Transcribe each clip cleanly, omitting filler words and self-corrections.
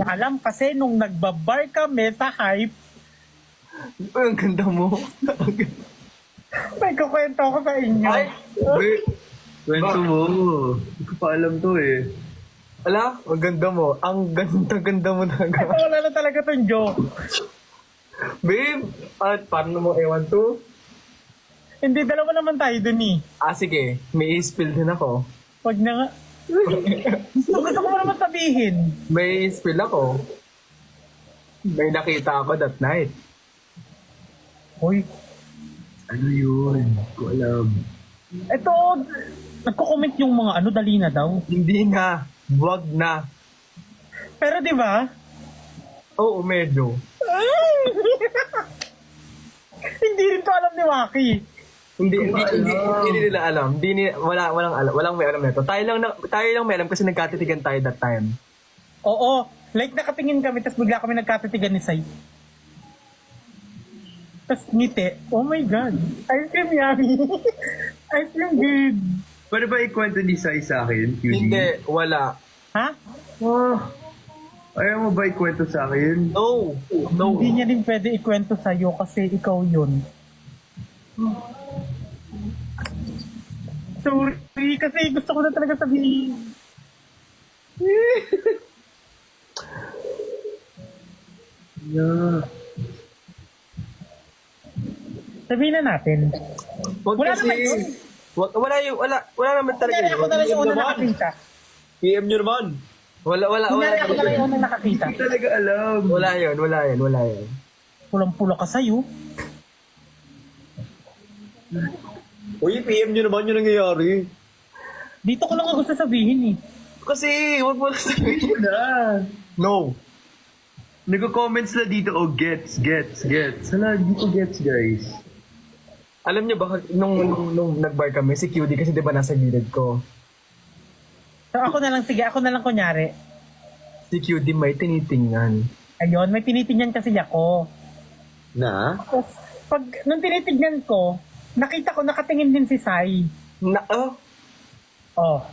Alam kasi nung nagbabar kami sa hype, Ay, ang ganda mo. may kukwento ko sa inyo. Ay, Kwento mo. Hindi ko pa alam to eh. ala, ang ganda mo. Ang ganda mo talaga. Wala na talaga tong joke. Babe, at paano mo ewan to? Hindi, dalawa naman tayo dun eh. Sige, may spill din ako. Wag na nga. Gusto ko mo naman sabihin. May spill ako. May nakita ako that night. Uy, Ano yun? Hindi ko alam. ito, nagko-comment yung mga dali na daw. Hindi na. Wag na. Pero di ba? Oo, medyo. Hindi rin to alam ni Waki. Hindi nila alam. Walang may alam nito. Tayo lang may alam kasi nagkatitigan tayo that time. Oo, like nakatingin kami, tapos bigla kami nagkatitigan ni Sai. Tapos ngiti, oh my God, ice cream yummy. Ice cream good. Pwede ba ikwento ni Sai sa akin? QD? Hindi, wala. Ha? Ayaw mo ba ikwento sa akin? No. Hindi niya din pwede ikwento sa'yo kasi ikaw yun. Sorry, kasi gusto ko na talaga sabihin. Yeah. Sabihin na natin. Wag Wala kasi. naman yun. Wala naman talaga Kunyari yun. ako na lang yung unang nakakita. PM nyo naman. Wala Kunyari ako na lang yung unang nakakita. Hindi talaga alam. Wala yun. Pulang-pula ka sa'yo. Uy, PM nyo naman yung nangyayari. Dito ko lang gusto sabihin eh. Kasi, wag mo lang sabihin. Na. No. Nagko-comment sila dito, oh, gets. Hala, hindi ko gets, guys. Alam niyo ba, nung nag-bar kami, si QD kasi di ba nasa gilid ko. So ako na lang, sige, ako na lang kunyari. Si QD may tinitingnan. Ayun, may tinitingnan kasi ako. Na? Tapos, nung tinitignan ko, nakita ko, nakatingin din si Sai. Oh.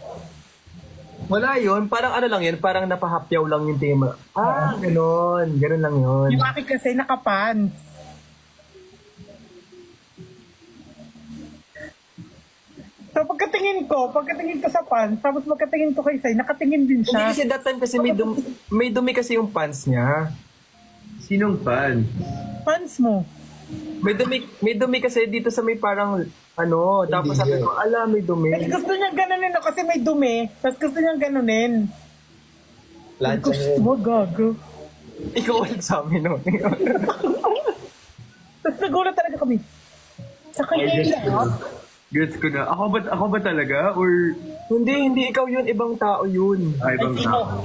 Wala yun. Parang ano lang yun, parang napahapyaw lang yung tema. Ganon lang yun. Yung akin kasi nakapants. So pagkatingin ko sa pants, tapos pagkatingin ko kay Sai, nakatingin din Hindi siya. kasi that time kasi may dumi kasi yung pants niya. Sinong fan? Pants mo. May dumi kasi dito sa may parang tapos sabi ko, ala, may dumi. Kasi gusto niyang ganunin kasi may dumi. Tapos gusto niyang ganunin. Lahat Gusto siya mo, gago. Ikaw ulit sa amin, no? Tapos nagulat talaga kami. Sa kanya yun. Gets ko na. Ako ba talaga? Or Hindi, ikaw yun, ibang tao yun. ibang sino? tao?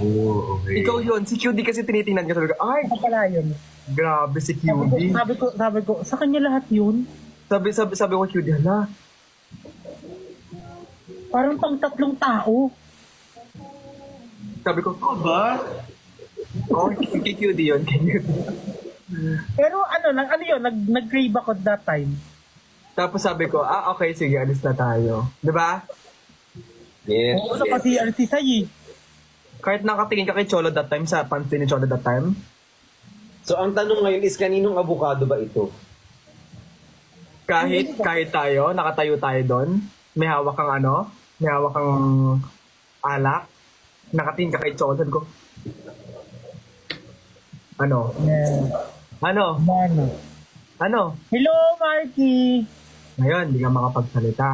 Okay. Ikaw yun, si QD kasi tinitingnan ka talaga. Ay, Ako pala yun. grabe si QD. Sabi ko, sa kanya lahat yun. Sabi ko QD, hala. Parang pang tatlong tao. Sabi ko, Ba? kay QD yun, kay QD. Pero ano yun, nag-crave ako that time. Tapos sabi ko, okay, sige, alis na tayo. Di ba? Yes. Oo, kasi si Sai. Kahit nakatingin ka kay Cholo that time, sa pants din ni Cholo that time, So, ang tanong ngayon is, kaninong abukado ba ito? kahit tayo, nakatayo tayo doon, may hawak kang alak, nakatingin ka kay Cholo, sabi ko, Ano? Hello, Marky. Ngayon, hindi ka makapagsalita.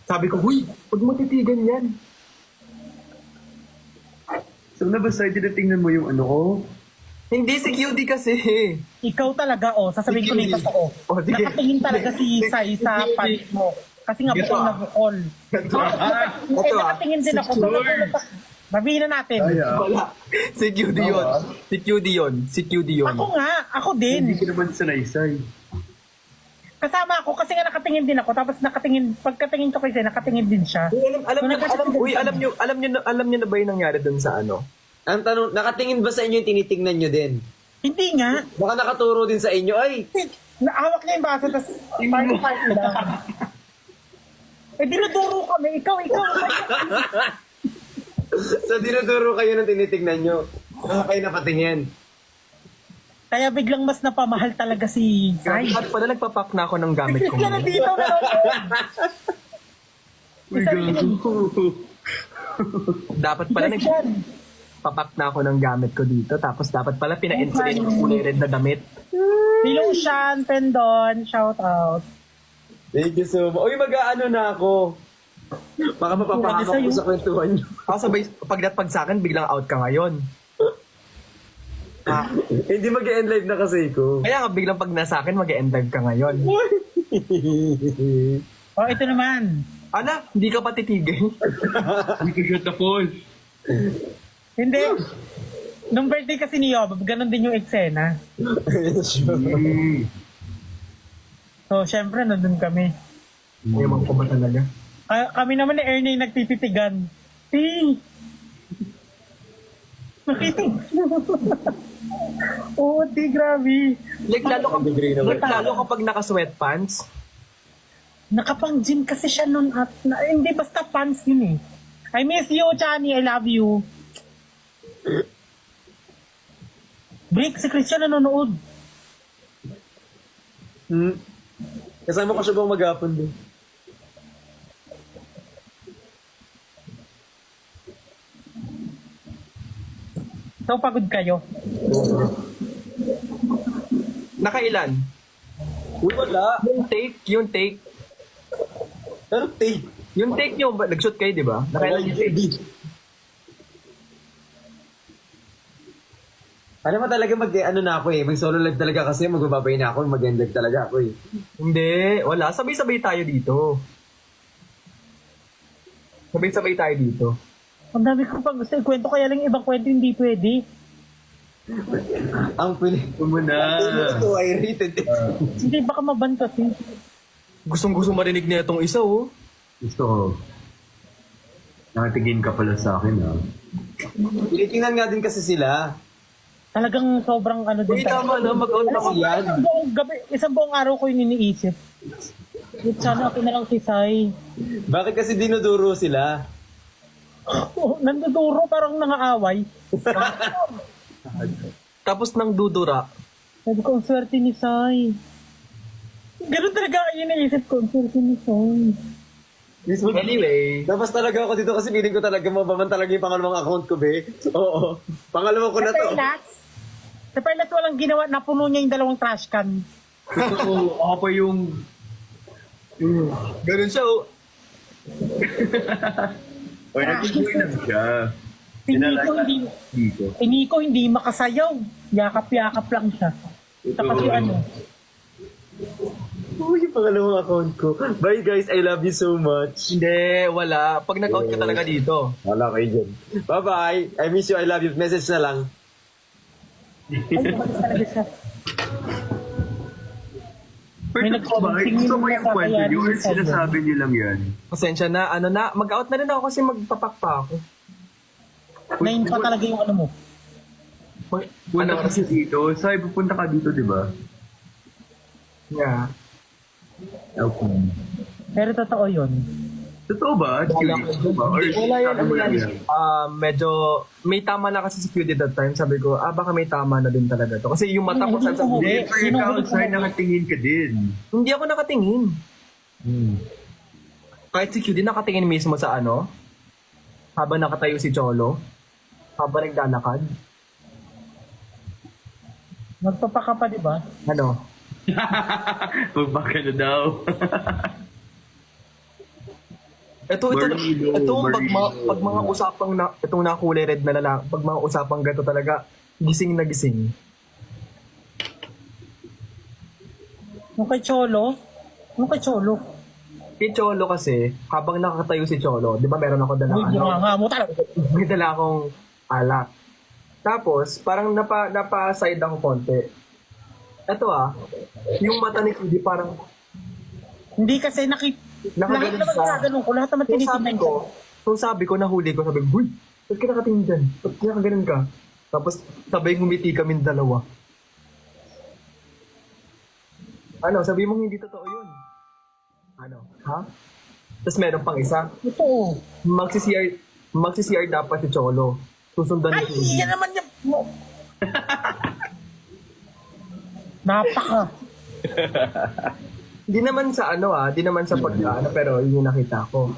Sabi ko, huy, huwag mo titigan yan. So, nabasa, tinatingnan mo yung ano ko? Hindi si QD kasi. Ikaw talaga, sasabihin ko na yung totoo. Sige. Nakatingin talaga si Sai sa pants mo. Kasi nga bukol na bukol. Kasi nakatingin din ako. Sabihin na natin. Wala. Si QD yun. Ako din. Hindi ko naman sanay-say. Kasama ako kasi nga nakatingin din ako. Tapos pagkatingin ko kay Sai, nakatingin din siya. Alam niyo na ba yung nangyari dun sa ano? Ang tanong, nakatingin ba sa inyo yung tinitingnan nyo din? Hindi nga. Baka nakaturo din sa inyo, ay, Naawak niya yung baso, tapos party lang. Dinuduro kami. Ikaw. So, dinuduro kayo ng tinitignan nyo. Kaya kayo napatingin. Kaya biglang mas napamahal talaga si Sai. At pala nagpapak na ako ng gamit ko. Christian nandito na Dapat pala Christian. nagpapak na ako ng gamit ko dito. Tapos dapat pala pina-insert yung kulay red na damit. Si Lucian, Pendon, shout out. Thank you so much. Uy, mag-aano na ako. Baka mapapahamak ko sa kwentuhan nyo. Ako sabay, pag sa akin, biglang out ka ngayon. Hindi mag-end live na kasi ko. Kaya nga biglang pag nasa akin, mag-end live ka ngayon. Oh, ito naman. Ala, hindi ka pa titigil. Hindi ko siya tapos. Hindi. Nung birthday kasi ni Yob, ganun din yung eksena. So, syempre, nandun kami. Ewan ko ba talaga? Kami naman ni Ernie nagtititigan. Ting! Nakiting. Oo, di, grabe. Like, lalo kapag naka-sweatpants. Nakapang-gym kasi siya nun at, hindi basta pants yun eh. I miss you, Chani. I love you. Brick, si Christian nanonood. Kasama ko siya bang maghapon din. So, pagod kayo. Nakailan? Uy, wala. Yung take. Pero tape. Yung take nyo, nag-shoot kayo, di ba? Nakailan yung take? Alam mo talaga ano na ako eh. Mag solo live talaga kasi magbababay na ako. Mag-end live talaga ako eh. Hindi, wala. Sabay-sabay tayo dito. Sabay-sabay tayo dito. Ang dami ko pag gusto ikwento, kaya lang ibang kwento hindi pwede. Ang pili. Mo na. Ito ay rated. Hindi, baka maban kasi. Gustong-gusto marinig niya itong isa, oh. Gusto ko. Nakatingin ka pala sa akin, ha? Tinitingnan nga din kasi sila. Talagang sobrang ano din. Uy, tama na, mag-out Alam ako mo, yan. isang buong araw ko yung iniisip. Sana ako na lang si Sai. Bakit kasi dinuduro sila? Oh, nanduduro, parang nangaaway. Tapos nang dudura. Sabi ko, ang swerte ni Sai. Ganun talaga yung iniisip ko, ang swerte ni Sai. Anyway, Tapos talaga ako dito kasi feeling ko talaga mabaman talaga yung pangalawang account ko, be. Oo. Pangalawa ko na to. Sa Perlas walang ginawa, napuno niya yung dalawang trash can. Gusto ko, ako pa yung... ganun siya, oh. Oy, nag-enjoy lang siya. Dito. Si Nico hindi makasayaw. Yakap-yakap lang siya. Tapos yung ano. Uy, yung pangalawang account ko. Bye guys, I love you so much. Hindi, wala. Pag nag-out ka talaga dito. Wala kayo dyan. Bye-bye. I miss you, I love you. Message na lang. Ay, lumakas talaga siya. Pero May totoo ba? nagsasabi Gusto mo niyo yung na kwento kaya niyo or niyo sa sinasabi niyo lang yan? Pasensya na, mag-out na rin ako kasi magpapak pa ako. Nain pa talaga yung ano mo. Punta ka kasi dito. Sai, pupunta ka dito, di ba? Yeah. Okay. Pero totoo yun. Totoo ba? Totoo ba? Or Wala yan, sabi mo lang yan? medyo, may tama na kasi si QD that time. Sabi ko, baka may tama na din talaga to. Kasi yung mata ko Hindi sa ko Hindi, huli. pero Sino ikaw, huli ko Sai, huli? nakatingin ka din. Hindi ako nakatingin. Kahit si QD nakatingin mismo sa ano, habang nakatayo si Cholo, habang naglalakad. Magpapaka pa, di ba? Ano? Magbaka na daw. Ito, pag mga usapang na, itong nakulay red na lalaki, pag mga usapang gato talaga, gising na gising. Yung kay Cholo? Yung kay Cholo? Si Cholo kasi, habang nakakatayo si Cholo, di ba meron ako dala, Uy, bunganga mo talaga. may dala akong alak. Tapos, parang napa-side ako konti. Ito yung mata ni Kidi parang, Hindi kasi lahat nakaganon naman siya. gaganon ko. Lahat naman So tinitingnan ko. sabi ko, nahuli ko, sabi ko, huy, ba't ka nakatingin dyan? Ba't nakaganon ka? Tapos, sabay ngumiti kami dalawa. Ano, sabi mo hindi totoo yun. Ano, ha? Tapos meron pang isa. Ito. Magsi-CR, magsi-CR dapat si Cholo. Susundan Ay, ni Queenie. yan naman yung... Napaka. Di naman sa di naman sa pagkaano, pero yun yung nakita ko.